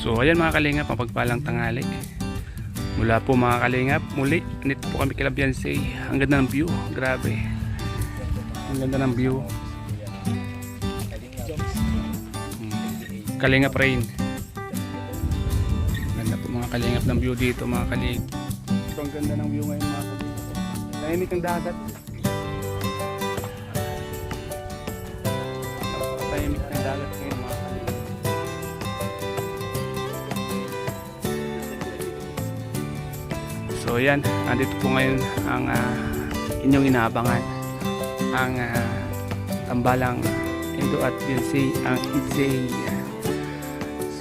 So ayan mga kalingap, mapagpalang tanghali. Mula po mga kalingap, muli nito po kami kila Beyonce. Ang ganda ng view, grabe. Ang ganda ng view. Kalingap rain. Ganda po mga kalingap ng view dito mga kalingap. Ito ang ganda ng view ngayon mga kalingap. Tahimik ang dagat. Tahimik ang dagat ngayon mga kalingap. So yan, andito po ngayon ang inyong inaabangan, ang tambalang Indo at Beyonce, ang Itzay.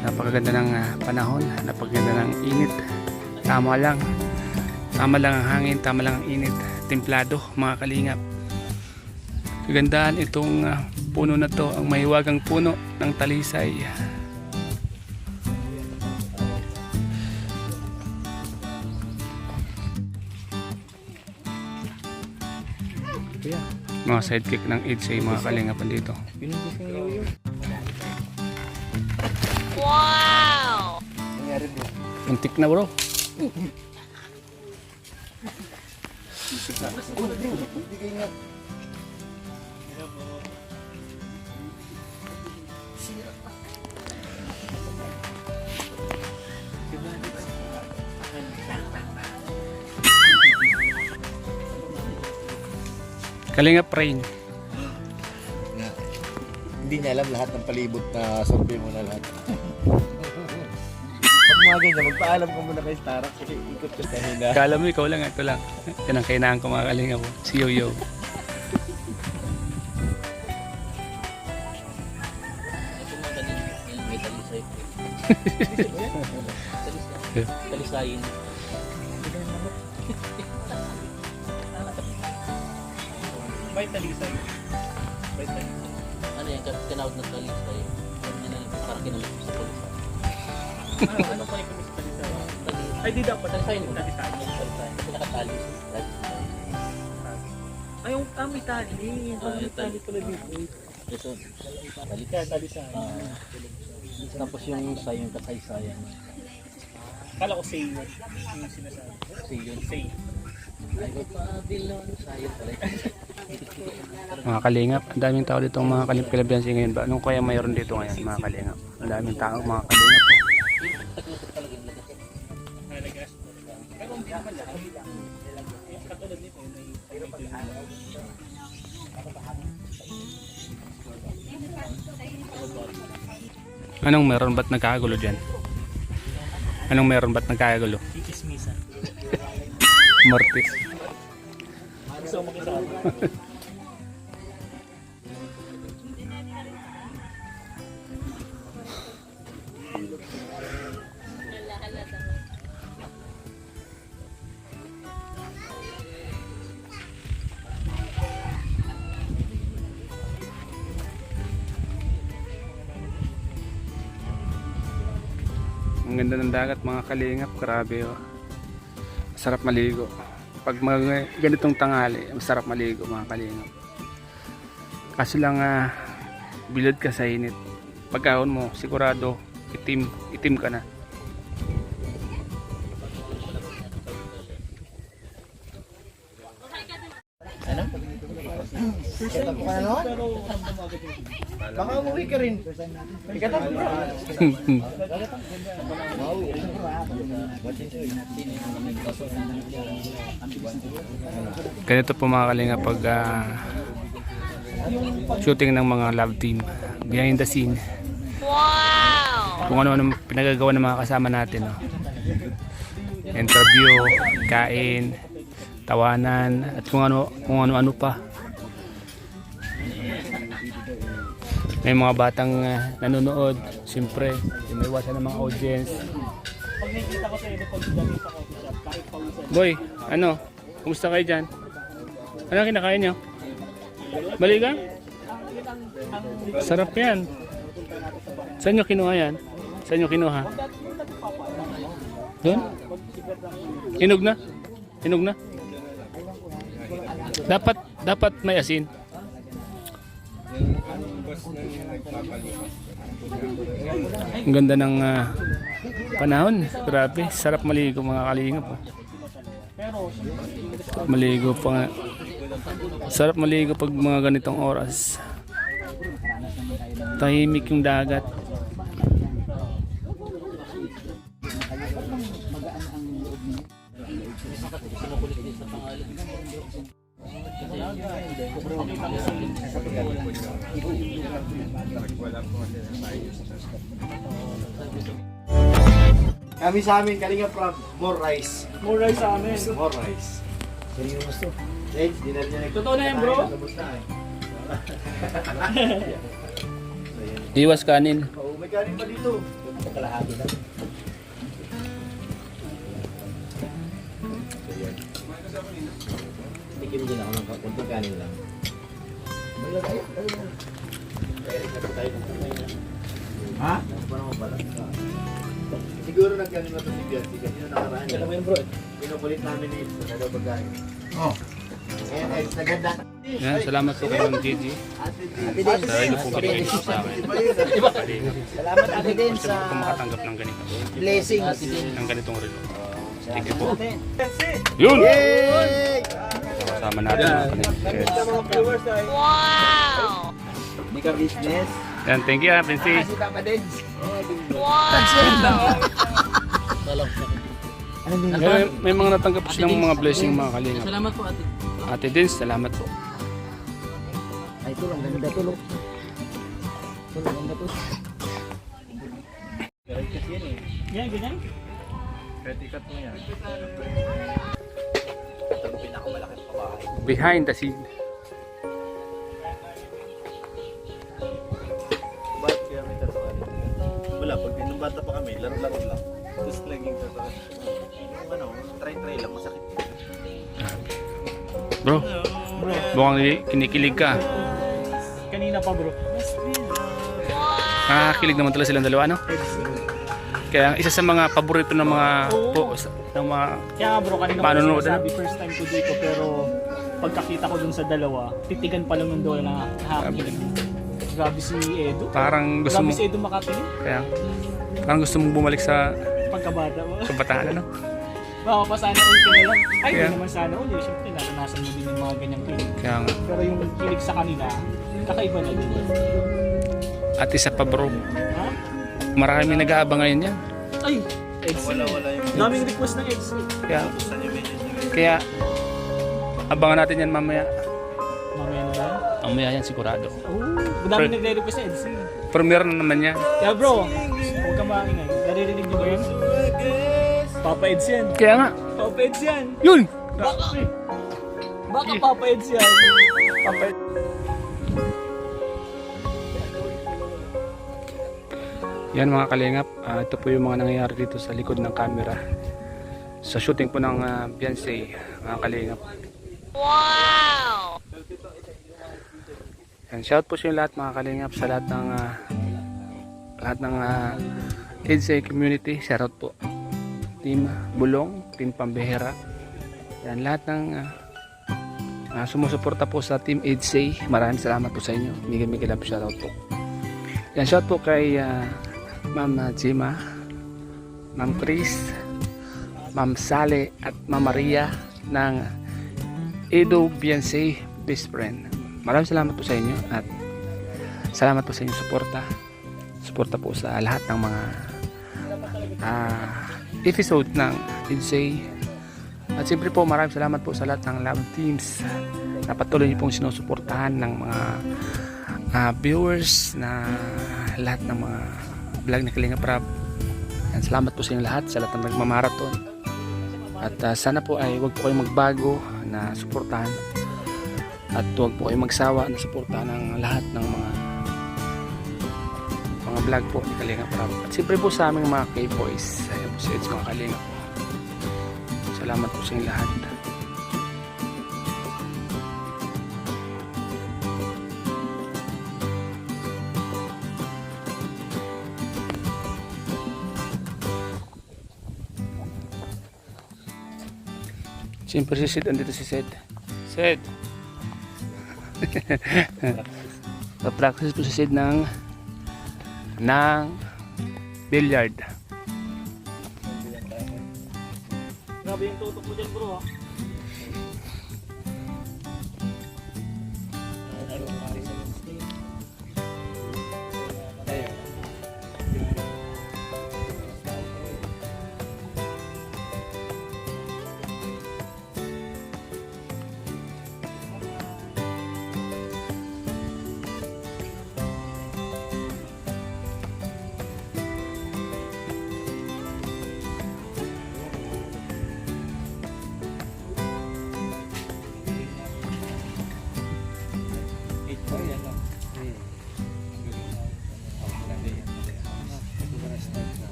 Napakaganda ng panahon, napakaganda ng init. Tama lang ang hangin, tama lang ang init. Templado mga kalingap. Kagandahan itong puno na to, ang mahiwagang puno ng talisay. Mga sidekick ng Itzay mga kalingapan dito. Wow! Muntik na bro. Kalingap rain. Hindi niya alam lahat ng palibot na survey mo na lahat. Pag mga ganyan, magpaalam ka muna kay Starak kasi ikot ka kanina. Kala mo ikaw lang, ito lang. Yan ang kainaan ko mga kalingap. Si Yo-Yo. Talisayin. May talisay. Ano yan? Kanawad na talisay. Parang kinalap sa talisay. Ano pa ikaw sa talisay? Ay, di dapat. Talisayin mo. Talisayin. Kasi nakatali. Ay, yung may tali. Yung tali pala dito. Ito. Talisay. Tapos yung sayong kasaysayan. Kala ko say yun. Yung sinasabi. Say yun. Say. Ay, pabilon. Sayong pala. Mga kalingap, ang daming tao dito mga kalingap kila Beyonce ngayon ba? Anong kaya mayroon dito ngayon mga kalingap? Ang daming tao mga kalingap po. Nalagas. Pero hindi naman lang. Yung katulad nito, may Anong meron? Ba't nagkakagulo dyan? Anong meron? Ba't nagkakagulo? ikismisa. Martis. Gusto mo makisama? Ang ganda ng dagat mga kalingap, grabe oh. Masarap maligo. Pag mga ganitong tanghali, masarap maligo mga kalingap. Kaso lang bilad ka sa init. Pagkahon mo, sigurado itim ka na. Baka umuwi ka rin. Ikatap mo. Ganito po mga kalingap pag shooting ng mga love team, behind the scene. Wow! Kung ano-ano pinagagawa ng mga kasama natin, no? Interview, kain, tawanan, at kung ano-ano pa. May mga batang nanonood, siyempre, may iwasan ng mga audience. Pag nakikita ko sa iyo, pag dami sa coffee shop, kahit pawisan. Boy, ano? Kumusta kayo dyan? Ano kinakain nyo? Maligang? Sarap yan. Saan nyo kinuha yan? Saan nyo kinuha? Doon? Hinog na? Hinog na? Dapat may asin. Ang ganda ng panahon. Grabe, sarap maligo mga kalingap. Oh. Maligo pa nga. Sarap maligo pag mga ganitong oras. Tahimik yung dagat. Kami sa amin, Kalinga Prab, more rice. More rice sa amin. More rice. Sino yung gusto? James, dinner niya. Totoo na yan, bro? Iwas kanin. Oo, may kanin pa dito. Kalahati lang. Tikim din ako ng kunting kanin lang. Ha? Siguro nagkanin na ito si Bianchi kasi yung nakaraan niya. Alam mo yun bro? Pinupulit namin ni Eds na daw pagkain. Oh. Ayan, Eds, naganda. Yan, salamat po kay Ma'am Gigi. Ate Sa ilo pong binigay niyo sa akin. Kalingap. Salamat Ate din Gusto ko makatanggap ng ganito. blessings. Ng ganitong relo. Thank you po. Yun! Yay! Kasama natin. Wow! Hindi ka business. Yan, thank you, Princey. Si Papa Dens. Wow! Ano din? May mga natanggap po silang mga blessing mga kalingap. Salamat po Ate. Ate Dins, salamat po. Ay tulong, ganda tulong. Tulong, ganda tulong. Yan, ganyan. Behind the scene. Ba't kaya may tatuan? Wala, pag nung bata pa kami, laro-laro lang. Tapos naging tatuan. Yung ano, try-try lang, masakit. Bro, mukhang kinikilig ka. Kanina pa, bro. Nakakilig naman talaga silang dalawa, no? Kaya isa sa mga paborito ng mga ng mga Kaya nga, bro, kanina Paano ko no? sinasabi first time ko dito, pero pagkakita ko dun sa dalawa, titigan pa lang ng dola na nakakilig. Grabe si Edo. parang gusto Grabe mo si Edo makatingin. kaya parang gusto mong bumalik sa Pagkabata mo. kabataan, ano? Baka pa sana all ka na lang. Ay, Yeah. hindi naman sana all. Eh. Siyempre, naranasan mo din yung mga ganyang kilig. Kaya nga. Pero yung kilig sa kanila, kakaiba na din. At isa pa bro, Ha? marami nag-aabang ngayon yan. Ay! Edsy. Wala yung Daming request ng Edsy. Kaya abangan natin yan mamaya. Mamaya na ba? Mamaya yan sigurado. Oh, daming nagre-request sa Edsy. Premiere na naman yan. Kaya bro, huwag kang maingay. Naririnig niyo ba yun? Papa Eds yan. Kaya nga, Papa Eds yan. yun! Baka Papa Eds yan. Papa Eds. Yan mga kalingap, ito po yung mga nangyayari dito sa likod ng camera. Sa shooting po ng Beyonce, mga kalingap. Wow! Yan, shout po sa inyo lahat mga kalingap sa lahat ng EDSA community. Shout out po. Team Bulong, Team Pambihera. Yan, lahat ng sumusuporta po sa Team EDSA. Maraming salamat po sa inyo. Miguel love, shout out po. Yan, shout po kay Ma'am Jima, Ma'am Chris, Ma'am Sale at Ma'am Maria ng Edo Beyonce Best Friend. Maraming salamat po sa inyo at salamat po sa inyong suporta po sa lahat ng mga episode ng EDSA. At siyempre po maraming salamat po sa lahat ng love teams na patuloy niyo pong sinusuportahan ng mga viewers na lahat ng mga vlog na Kalinga Prab. Yan, salamat po sa inyo lahat, sa lahat ng nagmamarathon. At sana po ay huwag po kayong magbago na suportahan. At huwag po kayong magsawa na suportahan ng lahat ng mga vlog po ni Kalinga Prab. At siyempre po sa aming mga K-Boys. Ayan po si Eds mga Kalinga po. Salamat po sa inyo lahat. Siyempre si Sid, andito si Sid. Sid! Pa-practice po si Sid ng billiard. Grabe yung tutok mo dyan bro ha.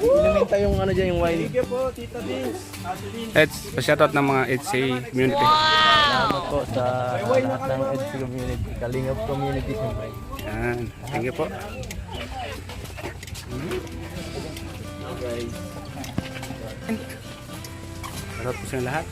Inimenta yung ano dyan, yung wine. Sige po, Tita Vince. Ate Vince. Eds, pa-shoutout ng mga EDSA community. Salamat po sa lahat ng EDC community, Kalingap community siyempre. Yan. Thank you po. Sarap po silang lahat.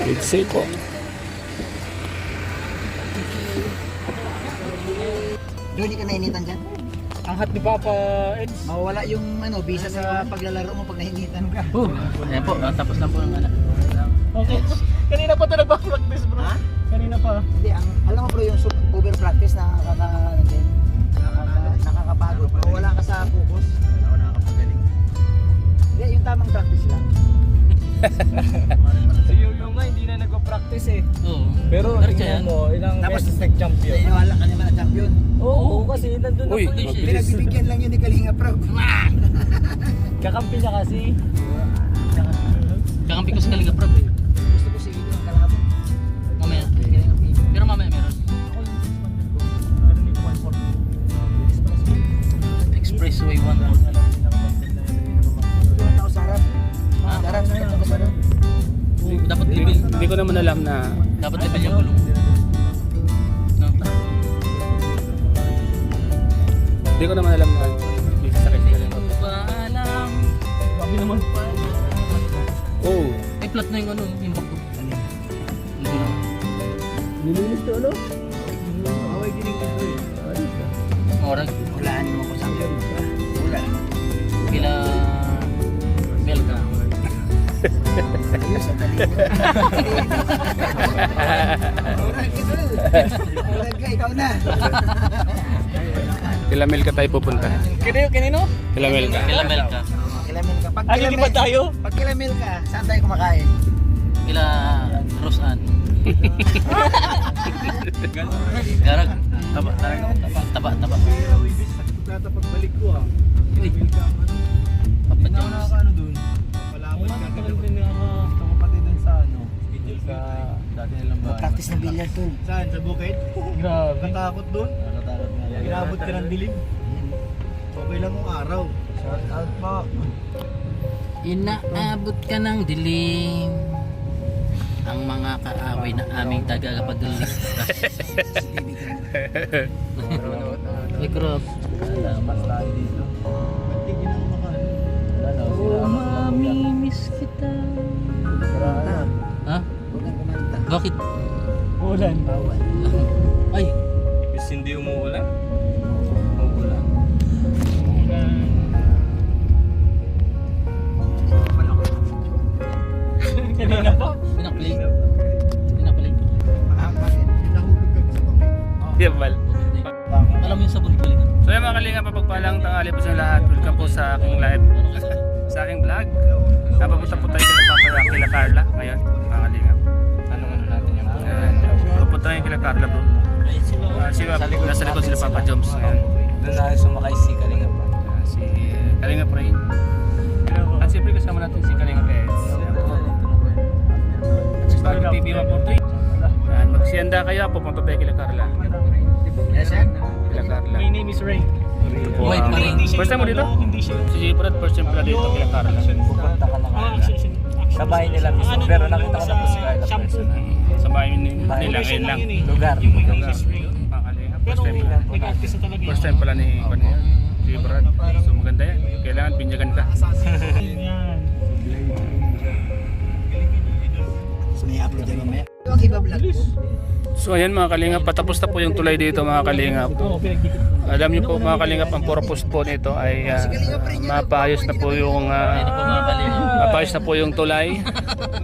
EDSA po. Doon hindi ka nainitan dyan. Ang hat ni Papa Eds. Mawawala yung bisa sa paglalaro mo pag nainitan ka. Ayan po, tapos na po ang anak. Okay. Kanina pa ito nagpa-practice bro. Ha? Kanina pa. Hindi, alam mo bro yung over practice nakakapagod. Mawawala ka sa focus. Ako nakakapagaling. Hindi, yung tamang practice lang. Si Yulo nga hindi na nagpa-practice eh. Oo. Pero Diretso tingnan yan. mo, ilang Tapos, beses nag-champion. Naniniwala ka naman na champion. Oo, kasi nandun na Uy, police eh. Pinagbibigyan lang yun ni Kalinga Pro. Kakampi niya kasi. Kakampi ko sa Kalinga Prab eh. Gusto ko sige doon ang kalabot. Mamaya. Pero mamaya meron. Expressway 1 more. Yung tao sa harap. Sa harap, sa harap. Dapat level. Hindi ko naman alam na Dapat level yung gulong. No? hindi ko naman alam na bisa sa kanya. Hindi ko ba alam. Grabe naman. Oh, Ay, flat na yung ano, yung bako. Yung gulong. Nilinis to ano? Orag. Hulaan mo ko sa akin. Wala. Kila Belga. Ayos, ang Kalinga. Urag ka, ikaw na. kila Melka tayo pupunta. Kanino? Kila Melka. Kila Belga. Kilamil ka. Pag Ay, lilipad tayo? Pag kilamil ka, saan tayo kumakain? Kila Rosan. Garag. Taba. Taba. Pagbalik ko ah. Papat Hindi yung ako nakakaano dun. Papalapad ka kapatid dun sa ano. Sa dati nilang bahay. Practice ng billiard tol. Saan? Sa bukid? Grabe. Natakot dun? Nakatakot nga. Inabot ka ng dilim. Okay lang kung araw. Shout out po. Inaabot ka ng dilim. Ang mga kaaway na aming tagapagligtas. Mikrop. Mas tayo dito. Ba't di ginagawa? Ano? Oh, mamimiss kita. Ha? Huwag kang kumanta. Bakit? Ulan. Bawal. Ay, Bis hindi umuulan? Umuulan. Kanina pa? pinaplay. Bakit? Nahulog ka sa pangay. Yabal. Alam mo yung sabon ko lang. So yung mga kalinga, papagpalang tanghali po sa lahat. Welcome po sa aking live, sa aking vlog. Napapunta po tayo kila Carla ngayon, mga kalinga. Ano natin yung papunta tayo kila Carla bro. Nasa likod sila Papa Joms. Ayan. Doon na sumakay si Kalinga pa. Si Kalinga Prain. At siyempre kasama natin si Kalinga Pets. Ayan po. Si Bago TV 143. Ayan, magsianda kayo, pupunta tayo kila Carla. Yes, sir. Kila Carla. My name is Ray. Ito po White ang Marines. siya First time mo yung dito? ano, hindi siya. Si Brad, first time pala dito kila Carla. Pupunta ka lang. Action. Sa bahay nila mismo, pero nakita ko na po si Carla personal. Sa bahay nila, ngayon lang. Lugar. Yung may history yun. Mga kalingap, Pero first time pala. nag-artist na talaga First time pala ni si Brad. So maganda yan. Kailangan binyagan ka. Yan. So may upload yan mamaya. Ito ang iba vlog ko. So ayan mga kalingap, patapos na po yung tulay dito mga kalingap. Oo, pinagdikit. Alam niyo po mga kalingap, ang purpose po nito ay mapayos na po yung mapayos na po yung tulay.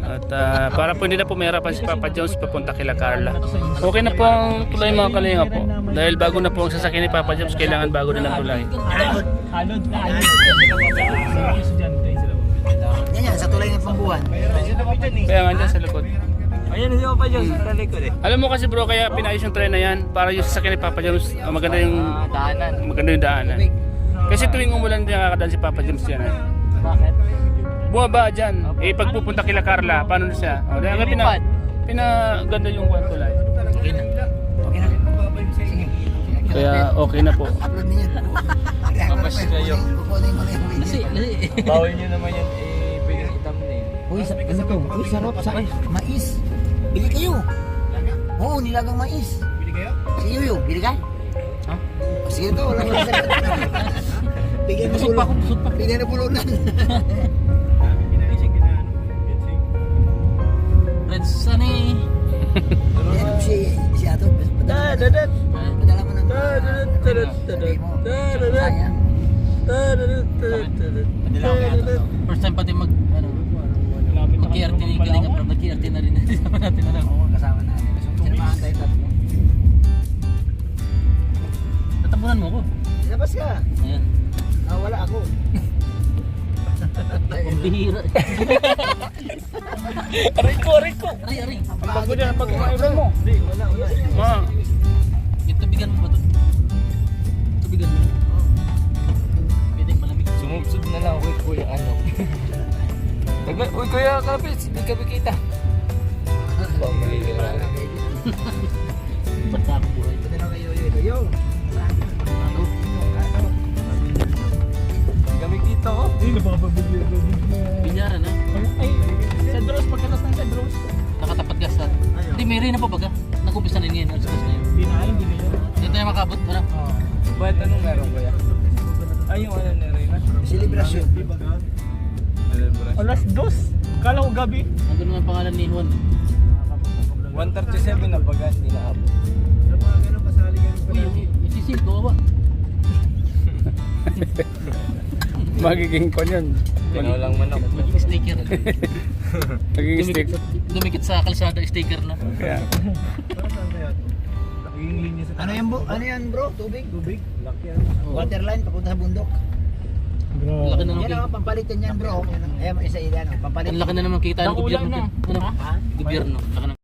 At para po hindi na po mahirapan si Papa Jones papunta kila Carla. Okay na po ang tulay mga kalingap po. Dahil bago na po ang sasakyan ni Papa Jones, kailangan bago din ang tulay. Alod na alod. Sa estudyante. Yan yan, sa tulay ng pambuhan. Kaya nga dyan sa likod. Ayan si Papa Jones, sa likod eh. Alam mo kasi bro, kaya pinayos yung tren na yan para yung sasakyan ni Papa Jones, maganda yung daanan. Kasi tuwing umulan din nakakadaan si Papa Jones yan. Bakit? Bumaba dyan. Eh pag pupunta kila Carla, paano na siya? O, dahil pinaganda yung tulay. Okay na. Okay na. Sige. Kaya okay na po. Upload niyo. Papas kayo. Kukunin mo na yung Kasi, video. Bawal nyo naman yan, pwedeng itam na eh. Uy, ano to? Uy, sarap sa mais. Bili kayo. Oo, nilagang mais. Bili kayo? Si Yuyo, bili ka? Ha? O, sige to, wala ko sa bigyan na pulunan. Bigyan na pulunan. Red Sunny. Si Ato, padala mo ng sabi mo. Sayang. First time pati mag-KRT ni Kalinga Prab. Nag-KRT na rin. Kasama natin na lang. Oo, kasama natin. Sinamahan tayo tatlo. Tatabunan mo ko. Labas ka. Ayan. Wala ako. Ang bihira. Aray ko. Aray. Ang bago dyan, ang bago mga mo. Ma, Yung tubigan mo ba ito? Tubigan mo. Pwedeng malamig. Sumubsub na lang ako kay Kuya ano. Uy Kuya Kapits, di kami kita. Basta ako buhay. Padala kayo, Yuyo. Kami kita oh. Hindi, napapabigyan. Binyaran ha. Ay, Cedros, pagkatas ng Cedros. Nakatapat gas ha. Hindi, may rin na pa baga. Nag-umpisa na yun. Alas na yun. Hindi na, hindi na yun. Dito na makabot. Ano? Ba't anong meron Kuya? Ay yung ano ni Reyna. Celebration. Alas 2. Kala ko gabi. Nandun nga ang pangalan ni Juan. 137 na baga, hindi na abot. Uy, yung sisil ko ba? magiging kon yun. Ginaw lang man ako. Magiging sticker. Magiging stick. Dumikit sa kalsada, sticker na. Kaya, Ano yan bro? Ano yan bro? Tubig? Tubig? Waterline papunta sa bundok. Ang laki na Yan naman. ang pampalitan yan bro. Ayan mo isa ilan. Pampalit. Ang laki na naman kita ng Nakulang gobyerno. na. Ano? Gobyerno. Laki na.